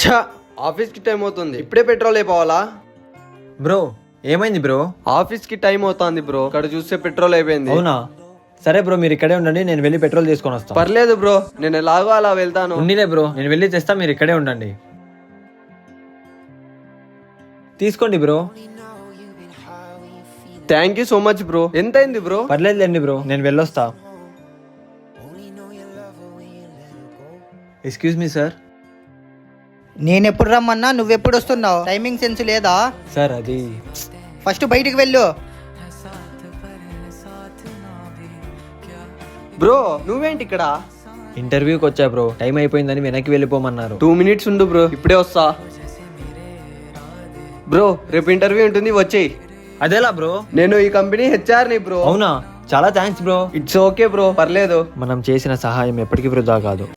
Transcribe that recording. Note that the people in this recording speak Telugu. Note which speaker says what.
Speaker 1: ఛా, ఆఫీస్కి టైం అవుతుంది, ఇప్పుడే పెట్రోల్ అయిపోవాలా?
Speaker 2: బ్రో ఏమైంది బ్రో?
Speaker 1: ఆఫీస్కి టైం అవుతుంది బ్రో, ఇక్కడ చూస్తే పెట్రోల్ అయిపోయింది.
Speaker 2: అవునా? సరే బ్రో, మీరు ఇక్కడే ఉండండి, నేను వెళ్ళి పెట్రోల్ తీసుకొని వస్తాను.
Speaker 1: పర్లేదు బ్రో, నేను ఎలాగో అలా వెళ్తాను.
Speaker 2: ఉన్నిలే బ్రో, నేను వెళ్ళి తెస్తా, మీరు ఇక్కడే ఉండండి. తీసుకోండి bro.
Speaker 1: Thank you so much bro. ఎంత అయింది బ్రో?
Speaker 2: పర్లేదులేండి బ్రో, నేను వెళ్ళొస్తా. Excuse me sir.
Speaker 3: నేను ఎప్పుడు రమ్మన్నా నువ్వెప్పుడు వస్తున్నావు? టైమింగ్ సెన్స్ లేదా?
Speaker 2: సార్ అది
Speaker 3: ఫస్ట్ బయటికి వెళ్ళు.
Speaker 1: బ్రో నువ్వేంటి ఇక్కడ?
Speaker 2: ఇంటర్వ్యూకి వచ్చా బ్రో, టైం అయిపోయిందని వెనక్కి వెళ్ళిపోమన్నారు.
Speaker 1: 2 minutes ఉండు బ్రో, ఇప్పుడే వస్తా. బ్రో రేపు ఇంటర్వ్యూ ఉంటుంది, వచ్చేయి.
Speaker 2: అదేలా బ్రో?
Speaker 1: నేను ఈ కంపెనీ HR ని బ్రో.
Speaker 2: అవునా? చాలా thanks bro.
Speaker 1: It's okay bro, పర్లేదు.
Speaker 2: మనం చేసిన సహాయం ఎప్పటికీ వృధా కాదు.